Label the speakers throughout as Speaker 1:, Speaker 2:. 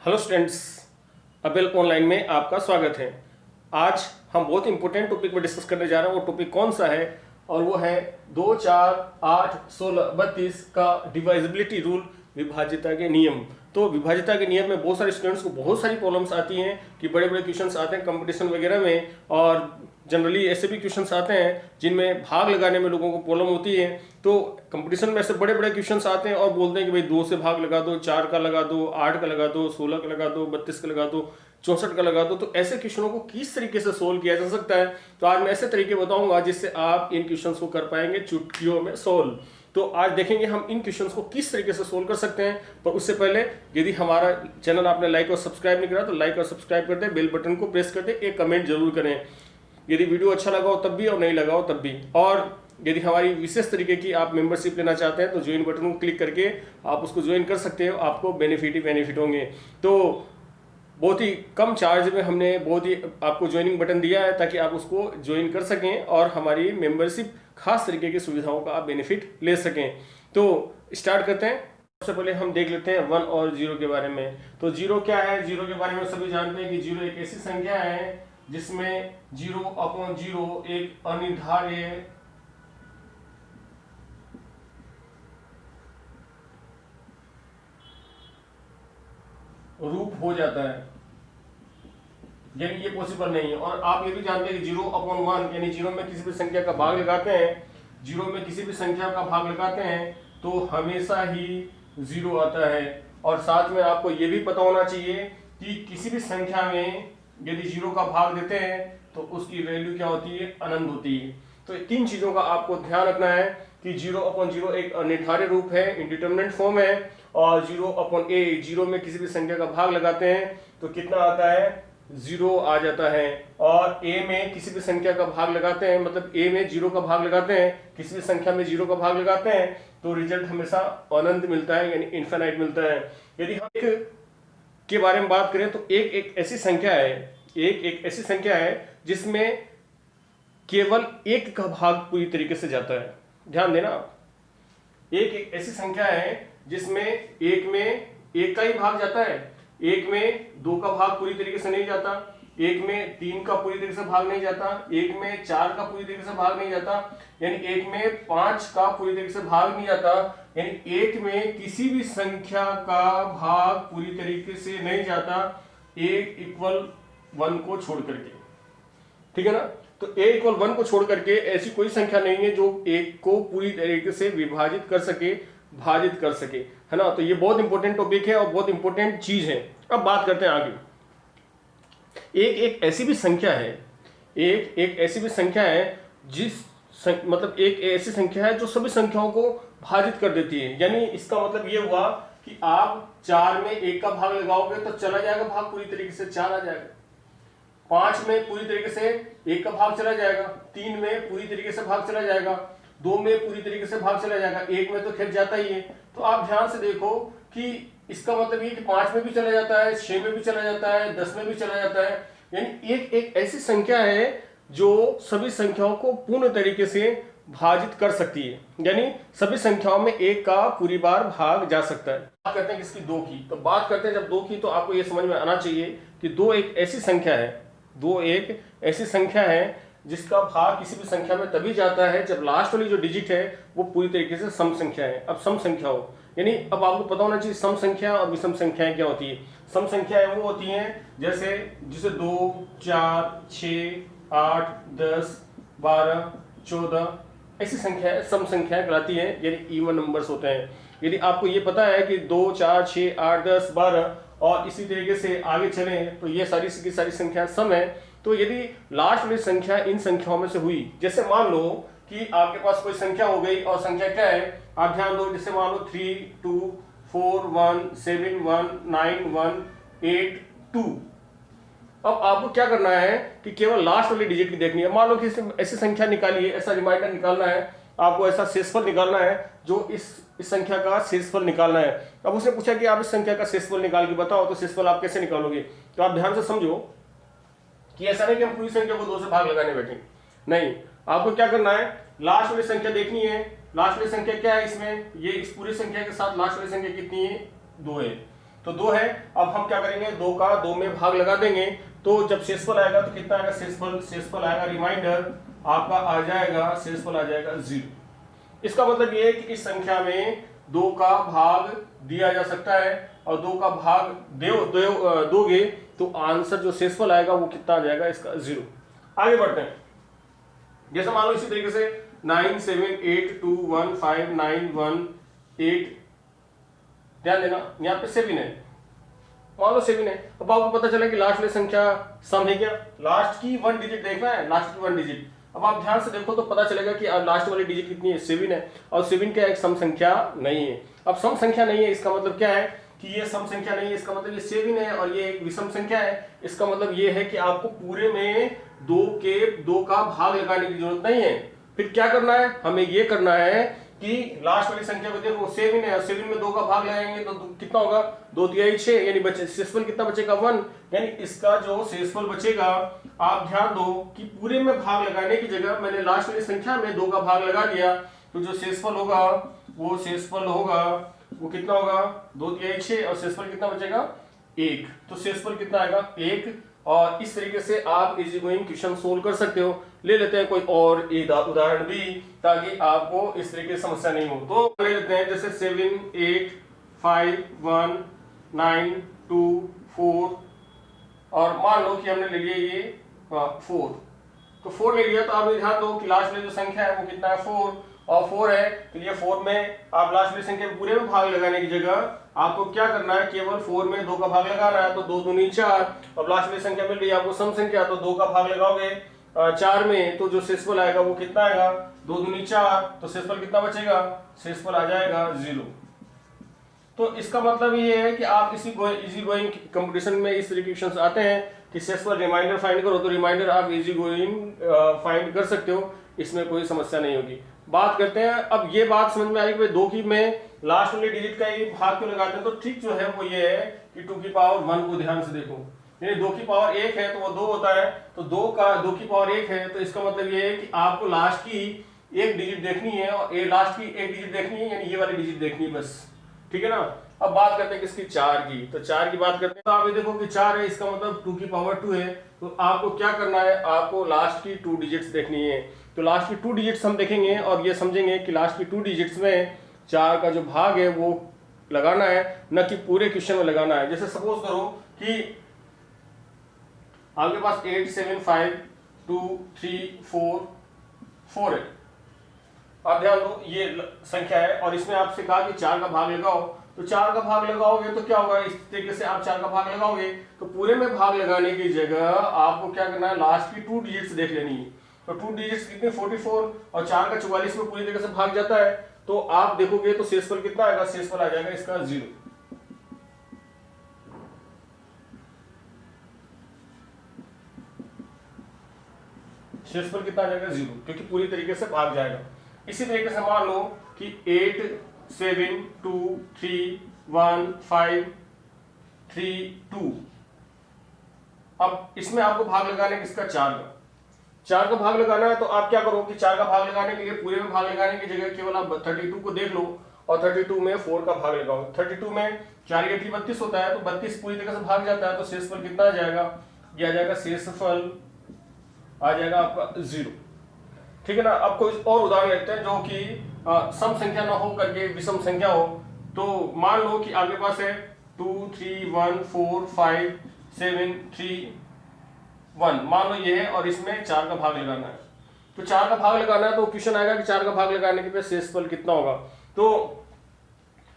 Speaker 1: Hello students, अबेल online में आपका स्वागत है। आज हम बहुत इंपॉर्टेंट टॉपिक पर डिस्कस करने जा रहे हैं। वो टॉपिक कौन सा है? और वो है 2, 4, 8, 16, 32 का डिवाइजिबिलिटी रूल, विभाज्यता के नियम। तो विभाज्यता के नियम में बहुत सारे स्टूडेंट्स को बहुत सारी प्रॉब्लम्स आती हैं कि बड़े बड़े क्वेश्चंस आते हैं कंपटीशन वगैरह में, और जनरली ऐसे भी क्वेश्चंस आते हैं जिनमें भाग लगाने में लोगों को प्रॉब्लम होती है। तो कंपटीशन में ऐसे बड़े बड़े क्वेश्चंस आते हैं और बोलते हैं कि भाई 2 से भाग लगा दो, 4 का लगा दो, 8 का लगा दो, 16 का लगा दो, 32 का लगा दो, 64 का लगा दो। तो ऐसे क्वेश्चनों को किस तरीके से सोल्व किया जा सकता है, तो आज मैं ऐसे तरीके बताऊंगा जिससे आप इन क्वेश्चंस को कर पाएंगे चुटकियों में सोल्व। तो आज देखेंगे हम इन क्वेश्चंस को किस तरीके से सोल्व कर सकते हैं। पर उससे पहले यदि हमारा चैनल आपने लाइक और सब्सक्राइब नहीं करा तो लाइक और सब्सक्राइब कर दे, बेल बटन को प्रेस कर दे, एक कमेंट जरूर करें यदि वीडियो अच्छा लगा हो तब भी और नहीं लगा हो तब भी। और यदि हमारी विशेष तरीके की आप मेंबरशिप लेना चाहते हैं तो ज्वाइन बटन को क्लिक करके आप उसको ज्वाइन कर सकते हो, आपको बेनिफिट ही बेनिफिट होंगे। तो बहुत ही कम चार्ज में हमने बहुत ही आपको ज्वाइनिंग बटन दिया है ताकि आप उसको ज्वाइन कर सकें और हमारी मेंबरशिप खास तरीके की सुविधाओं का आप बेनिफिट ले सकें। तो स्टार्ट करते हैं। सबसे पहले हम देख लेते हैं 1 और 0 के बारे में। तो 0 क्या है? 0 के बारे में सभी जानते हैं कि 0 एक ऐसी संख्या है जिसमें 0/0 एक अनिर्धार्य रूप हो जाता है, यानी ये पॉसिबल नहीं है। और आप ये भी जानते हैं कि 0/1 यानी 0 में किसी भी संख्या का भाग लगाते हैं, 0 में किसी भी संख्या का भाग लगाते हैं तो हमेशा ही 0 आता है। और साथ में आपको ये भी पता होना चाहिए कि किसी भी संख्या में यदि 0 का भाग देते हैं तो उसकी वैल्यू क्या होती है? अनंत होती है। तो तीन चीजों का आपको ध्यान रखना है कि 0/0 एक अनिर्धारित रूप है, इंडिटरमिनेट फॉर्म है। और 0/a 0 में किसी भी संख्या का भाग लगाते हैं तो कितना आता है? 0 आ जाता है। और a में किसी भी संख्या का भाग लगाते हैं, मतलब a में 0 का भाग लगाते हैं, किसी भी संख्या में 0 का भाग लगाते हैं तो रिजल्ट हमेशा अनंत मिलता है, यानी इनफाइनाइट मिलता है। यदि हम एक के बारे में बात करें तो एक ऐसी संख्या है, एक ऐसी संख्या है जिसमें केवल एक का भाग पूरी तरीके से जाता है। ध्यान देना आप, एक ऐसी संख्या है जिसमें एक में एक का ही भाग जाता है, एक में 2 का भाग पूरी तरीके से नहीं जाता, एक में 3 का पूरी तरीके से भाग नहीं जाता, एक में 4 का पूरी तरीके से भाग नहीं जाता, यानी एक में 5 का पूरी तरीके से भाग नहीं जाता, यानी एक में किसी भी संख्या का भाग पूरी तरीके से नहीं जाता, एक इक्वल 1 को छोड़ करके। ठीक है ना? तो a=1 को छोड़ करके ऐसी कोई संख्या नहीं है जो एक को पूरी तरीके से विभाजित कर सके, भाजित कर सके, है ना? तो ये बहुत इंपॉर्टेंट टॉपिक है और बहुत इंपॉर्टेंट चीज है। अब बात करते हैं आगे। एक ऐसी भी संख्या है, एक ऐसी भी संख्या है मतलब एक ऐसी संख्या है जो सभी संख्याओं को भाजित कर देती है। यानी इसका मतलब ये हुआ कि आप 4 में 1 का भाग लगाओगे तो चला जाएगा भाग पूरी तरीके से, 4 आ जाएगा। 5 में पूरी तरीके से 1 का भाग चला जाएगा, 3 में पूरी तरीके से भाग चला जाएगा, 2 में पूरी तरीके से भाग चला जाएगा, 1 में तो खिल जाता ही है। तो आप ध्यान से देखो कि इसका मतलब ये कि 5 में भी चला जाता है, 6 में भी चला जाता है, 10 में भी चला जाता है। यानी एक ऐसी संख्या है जो सभी संख्याओं को पूर्ण तरीके से भाजित कर सकती है, यानी सभी संख्याओं में 1 का पूरी बार भाग जा सकता है। बात करते हैं किसकी? 2 की। तो बात करते हैं जब 2 की, तो आपको यह समझ में आना चाहिए कि 2 एक ऐसी संख्या है, 2 एक ऐसी संख्या है जिसका भाग किसी भी संख्या में तभी जाता है जब लास्ट वाली जो डिजिट है वो पूरी तरीके से सम संख्या है। अब सम संख्या हो, यानी अब आपको पता होना चाहिए सम संख्या और विषम संख्याएं क्या होती है। सम संख्याएं वो होती हैं जिसे 2, 4, 6, 8, 10, 12, 14 ऐसी संख्याएं सम संख्याएं कहलाती हैं, यानी इवन नंबर्स होते हैं। यदि आपको ये पता है कि 2, 4, 6, 8, 10, 12 और इसी तरीके से आगे चले तो ये सारी की सारी संख्या सम है, तो यदि लास्ट वाली संख्या इन संख्याओं में से हुई, जैसे मान लो कि आपके पास कोई संख्या हो गई और संख्या क्या है आप ध्यान दो, जैसे मान लो 3, 2, 4, 1, 7, 1, 9, 1, 8, 2। अब आपको क्या करना है कि केवल लास्ट वाली डिजिट की देखनी है। मान लो कि ऐसी संख्या निकाली है, ऐसा रिमाइंडर निकालना है आपको, ऐसा शेषफल निकालना है जो इस संख्या का शेषफल निकालना है। अब उसने पूछा कि आप इस संख्या का शेषफल निकाल के बताओ, तो शेषफल आप कैसे निकालोगे? तो आप ध्यान से समझो कि ऐसा नहीं कि हम पूरी संख्या को 2 से भाग लगाने बैठे, नहीं। आपको क्या करना है, लास्ट वाली संख्या देखनी है। लास्ट वाली संख्या क्या है इसमें? ये इस पूरी संख्या के साथ लास्ट वाली संख्या कितनी है? 2 है। तो 2 है। अब हम क्या करेंगे, 2 का 2 में भाग लगा देंगे, तो जब शेषफल आएगा तो कितना आएगा, शेषफल आएगा रिमाइंडर आपका आ जाएगा, शेषफल आ जाएगा 0। इसका मतलब ये है कि इस संख्या में 2 का भाग दिया जा सकता है, और 2 का भाग दोगे तो आंसर जो शेषफल आएगा वो कितना आ जाएगा, इसका 0। आगे बढ़ते हैं। जैसे मान लो इसी तरीके से 97821591 ध्यान देना, यहाँ पे 7 है, मान लो 7 है। अब आपको पता चला कि लास्ट वाली संख्या सम है क्या, लास्ट की 1 डिजिट देखना है, लास्ट की 1 डिजिट। अब आप ध्यान से देखो तो पता चलेगा कि लास्ट वाली डिजिट कितनी है, 7 है, और 7 क्या एक सम संख्या नहीं है। अब सम संख्या नहीं है इसका मतलब क्या है कि ये सम संख्या नहीं है, इसका मतलब ये 7 है और ये एक विषम संख्या है। इसका मतलब ये है कि आपको पूरे में 2 का भाग लगाने की जरूरत नहीं है। फिर क्या करना है, हमें ये करना है कि लास्ट वाली संख्या को देखो 7 है, और 7 में 2 का भाग लगाएंगे तो कितना होगा, 2 तिहाई 6, यानी शेषफल कितना बचेगा 1। यानी इसका जो शेषफल बचेगा, आप ध्यान दो कि पूरे में भाग लगाने की जगह मैंने लास्ट वाली संख्या में 2 का भाग लगा दिया, तो जो शेषफल होगा वो कितना होगा, 2 तिहाई 6, और शेषफल कितना बचेगा 1। तो शेषफल कितना आएगा 1। और इस तरीके से आप इजी गोइंग क्वेश्चन सोल्व कर सकते हो। ले लेते हैं कोई और उदाहरण भी, ताकि आपको इस तरीके की समस्या नहीं हो। तो ले लेते हैं जैसे 7 8 5 1 9 2 4, और मान लो कि हमने ले लिया ये 4, तो 4 ले लिया। तो आप ध्यान दो कि लास्ट में जो संख्या है वो कितना है 4, और 4 है तो ये 4 में आप लास्ट में संख्या पूरे में भाग लगाने की जगह आपको क्या करना है, केवल 4 में 2 का भाग लगाना है। तो 2 दूनी 4, अब लास्ट में संख्या मिल रही है आपको सम संख्या, तो 2 का भाग लगाओगे 4 में, तो जो शेषफल आएगा वो कितना आएगा, 2 दूनी 4, तो शेषफल कितना बचेगा, शेषफल आ जाएगा 0। तो इसका मतलब ये है कि आप इजी गोइंग कंपटीशन में इस तरीके के क्वेश्चंस आते हैं कि शेषफल रिमाइंडर फाइंड करो, तो रिमाइंडर आप इजी गोइंग फाइंड कर सकते हो, इसमें कोई समस्या नहीं होगी। बात करते हैं, अब ये बात समझ में आई कि 2 की में लास्ट वाली डिजिट का ये भाग क्यों लगाते हैं। तो ठीक जो है वो ये है कि 2 की पावर 1 को ध्यान से देखो, यानी 2 की पावर 1 है तो वो 2 होता है, तो 2 की पावर 1 है, तो इसका मतलब ये है कि आपको लास्ट की एक डिजिट देखनी है, और लास्ट की एक डिजिट देखनी है, यानी ये वाली डिजिट देखनी है बस, ठीक है ना। अब बात करते हैं किसकी, 4 की। तो 4 की बात करते हैं, तो आप ये देखो कि 4 है, इसका मतलब 2 की पावर 2 है, तो आपको क्या करना है, आपको लास्ट की 2 डिजिट्स देखनी है। तो लास्ट की 2 डिजिट्स हम देखेंगे और ये समझेंगे कि लास्ट की 2 डिजिट्स में 4 का जो भाग है वो लगाना है, न कि पूरे क्वेश्चन में लगाना है। जैसे सपोज करो कि आपके पास 8 7 5 2 3 4 है, आप ध्यान दो ये संख्या है, और इसमें आपसे कहा कि 4 का भाग लगाओ, तो 4 का भाग लगाओगे तो क्या होगा, इस तरीके से आप 4 का भाग लगाओगे तो पूरे में भाग लगाने की जगह आपको क्या करना है, लास्ट की 2 डिजिट्स देख लेनी है। तो 2 डिजिट्स कितने 44, और 4 का 44 में पूरी तरीके से भाग जाता है, तो आप देखोगे तो शेषफल कितना आएगा, शेषफल आ जाएगा इसका 0। शेषफल कितना आ जाएगा 0, क्योंकि पूरी तरीके से भाग जाएगा। इसी तरीके से मान लो कि 8 7 2 3 1 5 3 2, अब इसमें आपको भाग लगाना है किसका, 4 का भाग लगाना है। तो आप क्या करो कि 4 का भाग लगाने के लिए पूरे में भाग लगाने की जगह केवल आप 32 को देख लो, और 32 में 4 का भाग लगाओ। 32 में 4 के 32 होता है, तो 32 पूरी तरह से भाग जाता है, तो शेषफल कितना आ जाएगा, ये आ जाएगा शेषफल आ जाएगा आपका 0, ठीक है ना। अब कोई और उदाहरण लेते हैं जो कि सम संख्या ना हो करके विषम संख्या हो। तो मान लो कि आपके पास है 2 3 1 4 5 7 3 1, मान लो ये है, और इसमें 4 का भाग लगाना है। तो 4 का भाग लगाना है तो क्वेश्चन आएगा कि 4 का भाग लगाने के बाद शेषफल कितना होगा। तो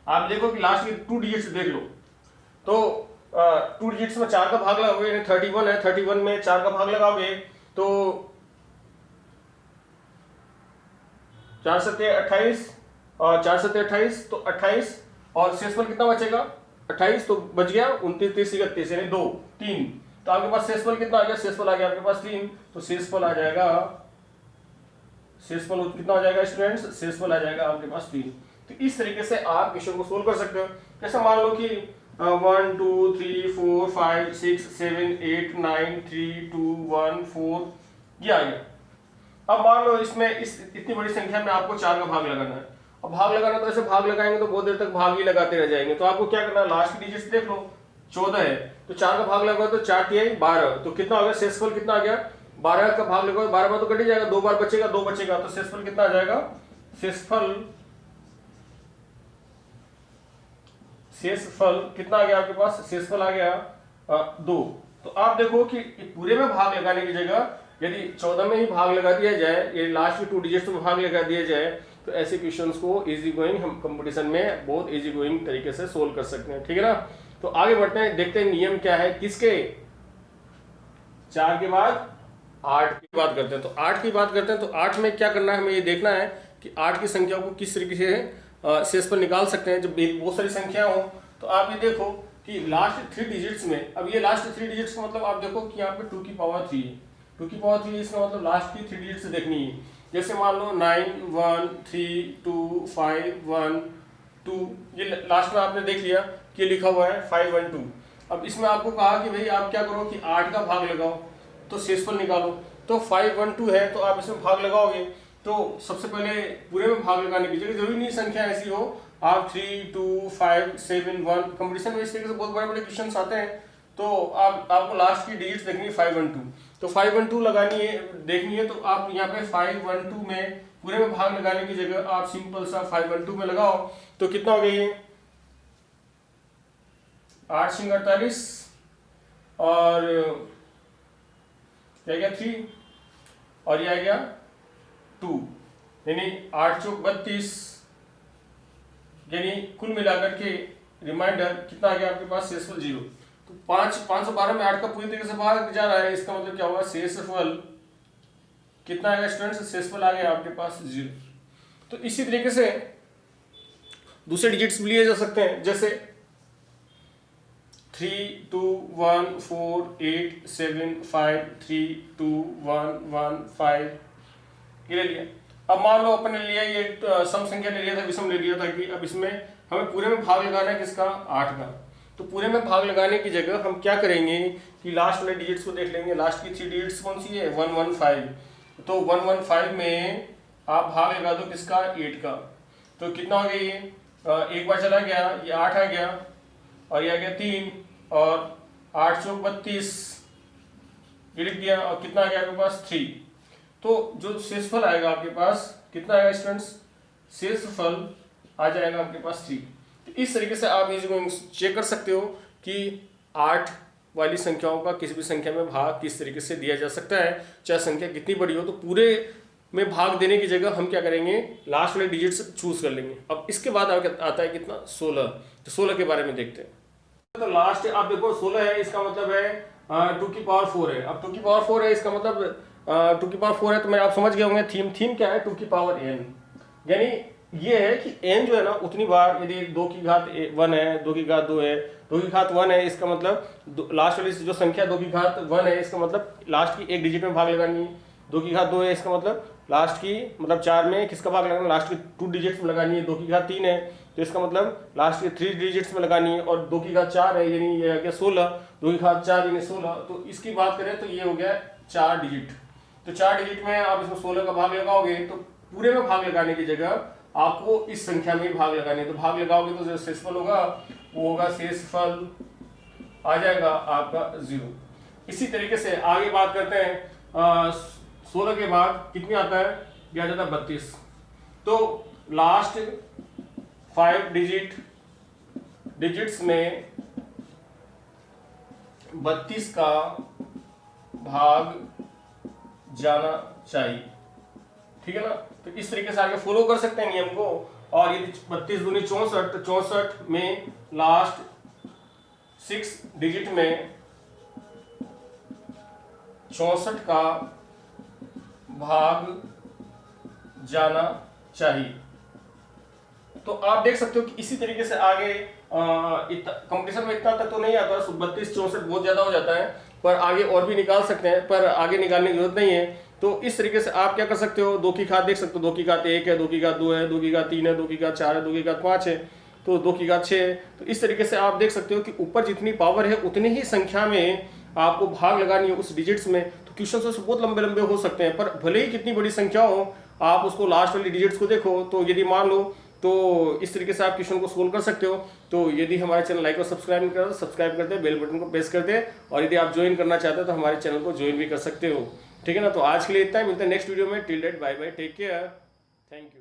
Speaker 1: आप देखो कि लास्ट की 2 डिजिट्स देख लो, तो 2 डिजिट्स में 4 का भाग लगाओगे, यानी 31 है, 31 में 4 का भाग लगाओगे तो 4 7 28, और 4 7 28, तो 28, और शेषफल कितना बचेगा 28, तो बच गया 29 30 31, यानी 2 3, तो आपके पास शेषफल कितना आ गया, शेषफल आ गया आपके पास 3, तो शेषफल आ जाएगा, शेषफल कितना आ जाएगा स्टूडेंट्स, शेषफल आ जाएगा आपके पास 3। तो इस तरीके से आप क्वेश्चन को सोल्व कर सकते हो। जैसे मान लो कि 1 2 3 4 5 6 7 8 9 3 2 1 4 ये आ गया। अब मान लो इसमें इतनी बड़ी संख्या में आपको 4 का भाग लगाना है, अब भाग लगाना तो ऐसे भाग लगाएंगे तो बहुत देर तक भाग ही लगाते रह जाएंगे। तो आपको क्या करना है, लास्ट की डिजिट्स देख लो, 14 है तो 4 का भाग लगाओ तो 4 तिहाई 12, तो कितना हो गया शेषफल कितना आ गया, 12 का भाग लगाओ 12 बार तो कट ही जाएगा, 2 बार बचेगा 2 बचेगा, तो शेषफल कितना आ जाएगा, शेषफल कितना आ गया आपके पास, शेषफल आ गया 2। तो आप देखो कि पूरे में भाग लगाने की जगह यदि 14 में ही भाग लगा दिया जाए, ये लास्ट की 2 डिजिट्स में भाग लगा दिया जाए, तो ऐसे क्वेश्चंस को इजी गोइंग हम कंपटीशन में बहुत इजी गोइंग तरीके से सोल्व कर सकते हैं, ठीक है ना। तो आगे बढ़ते हैं, देखते हैं नियम क्या है किसके, 4 के बाद 8 की बात करते हैं। तो 8 की बात करते हैं, तो 8 में क्या करना है, हमें ये देखना है कि 8 की संख्या को किस तरीके से शेषफल निकाल सकते हैं। जब बहुत सारी संख्या हो तो आप ये देखो कि लास्ट 3 डिजिट्स में, अब ये लास्ट 3 डिजिट्स का मतलब आप देखो कि यहाँ पे 2 की पावर 3 है, 2 की पावर 3 इसका मतलब लास्ट की 3 डिजिट्स देखनी है। जैसे मान लो 9 1 3 2 5 1 2, ये लास्ट में आपने देख लिया कि लिखा हुआ है 5 1 2। अब इसमें आपको कहा कि भाई आप क्या करो कि 8 का भाग लगाओ तो शेषफल निकालो, तो 5 1 2 है तो आप इसमें भाग लगाओगे, तो सबसे पहले पूरे में भाग लगाने की जगह, जरूरी नहीं संख्या ऐसी हो, आप 3 2 5 7 1, कंपटीशन में इस तरीके से बहुत बड़े बड़े क्वेश्चन आते हैं, तो आपको लास्ट की डिजिट्स देखनी है 5 1 2, तो 5 1 2 लगानी है, देखनी है, तो आप यहाँ पे 5 1 2 में पूरे में भाग लगाने की जगह आप सिंपल सा 5 1 2 में लगाओ, तो कितना हो गया ये 8 सिंग 48 और क्या गया 3 और ये आ गया 2, यानी 8 चौक 32, यानी कुल मिलाकर के रिमाइंडर कितना आ गया आपके पास, शेषफल 0। तो 512 में 8 का पूरी तरीके से भाग जा रहा है, इसका मतलब क्या होगा, शेषफल कितना आएगा स्टूडेंट्स, शेषफल आ गया आपके पास 0। तो इसी तरीके से दूसरे डिजिट्स भी लिए जा सकते हैं, जैसे 3 2 1 4 8 7 5 3 2 1 1 5 ये ले लिया। अब मान लो अपन ने लिया ये सम संख्या ले लिया था, विषम ले लिया था, कि अब इसमें हमें पूरे में भाग लगाना है किसका, 8 का। तो पूरे में भाग लगाने की जगह हम क्या करेंगे कि लास्ट वाले डिजिट्स को देख लेंगे, लास्ट की 3 डिजिट्स कौन सी है, 115, तो 115 में आप भाग लगा दो किसका, 8 का, तो कितना हो गया ये एक बार चला गया, ये 8 आ गया और ये आ गया 3 और 8 चौक 32 ये लिख दिया, और कितना आ गया आपके पास 3। तो जो शेषफल आएगा आपके पास कितना आएगा स्टूडेंट्स, शेषफल आ जाएगा आपके पास 3। तो इस तरीके से आप इसे चेक कर सकते हो कि 8 वाली संख्याओं का किसी भी संख्या में भाग किस तरीके से दिया जा सकता है, चाहे संख्या कितनी बड़ी हो। तो पूरे में भाग देने की जगह हम क्या करेंगे, लास्ट वाले डिजिट्स चूज कर लेंगे। अब इसके बाद आता है कितना, 16। तो 16 के बारे में देखते हैं। तो लास्ट आप देखो 16 है, इसका मतलब है 2 की पावर 4 है। अब 2 की पावर 4 है, इसका मतलब 2 की पावर 4 है, तो मैं आप समझ गए होंगे थीम क्या है, 2 की पावर n, यानी ये है कि n जो है ना उतनी बार, यदि 2 की घात 1 है, 2 की घात 2 है, 2 की घात 1 है, इसका मतलब लास्ट वाली जो संख्या 2 की घात 1 है, इसका मतलब लास्ट की एक डिजिट में भाग लगानी है। 2 की घात 2 है, इसका मतलब लास्ट की मतलब 4 में किसका भाग लगाना, लास्ट की 2 डिजिट्स में लगानी है। 2 की घात 3 है तो इसका मतलब लास्ट के 3 डिजिट्स में लगानी है, और 2 की घात 4 है यानी ये आ गया 16, 2 की घात 4 यानी 16। तो इसकी बात करें तो ये हो गया 4 डिजिट। तो 4 डिजिट में आप इसमें 16 का भाग लगाओगे, तो पूरे में भाग लगाने की जगह आपको इस संख्या में भाग लगाने है। तो भाग लगाओगे तो जो शेषफल होगा वो होगा, शेषफल आ जाएगा आपका 0। इसी तरीके से आगे बात करते हैं, 16 के बाद कितनी आता है, ये आ जाता है 32। तो लास्ट 5 डिजिट्स में 32 का भाग जाना चाहिए, ठीक है ना। तो इस तरीके से आगे फॉलो कर सकते हैं नियम को। और यदि 32 दूनी 64, तो 64 में लास्ट 6 डिजिट में 64 का भाग जाना चाहिए। तो आप देख सकते हो कि इसी तरीके से आगे कंपटीशन में इतना तक तो नहीं आता, 32 64 बहुत ज्यादा हो जाता है, पर आगे और भी निकाल सकते हैं, पर आगे निकालने की जरूरत नहीं है। तो इस तरीके से आप क्या कर सकते हो, 2 की घात देख सकते हो, 2 की घात 1 है, 2 की घात 2 है, 2 की घात 3 है, 2 की घात 4 है, 2 की घात 5 है, तो 2 की घात 6 है। तो इस तरीके से आप देख सकते हो कि ऊपर जितनी पावर है उतनी ही संख्या में आपको भाग लगानी है उस डिजिट्स में। तो क्वेश्चन बहुत लंबे लंबे हो सकते हैं, पर भले ही कितनी बड़ी संख्या हो, आप उसको लास्ट वाली डिजिट्स को देखो। तो यदि मान लो तो इस तरीके से आप क्वेश्चन को सोल्व कर सकते हो। तो यदि हमारे चैनल लाइक और सब्सक्राइब नहीं करा तो सब्सक्राइब करते, बेल बटन को प्रेस करते, और यदि आप ज्वाइन करना चाहते हो तो हमारे चैनल को ज्वाइन भी कर सकते हो। ठीक है ना, तो आज के लिए इतना ही, मिलते हैं नेक्स्ट वीडियो में। Till date bye bye, take care, thank you.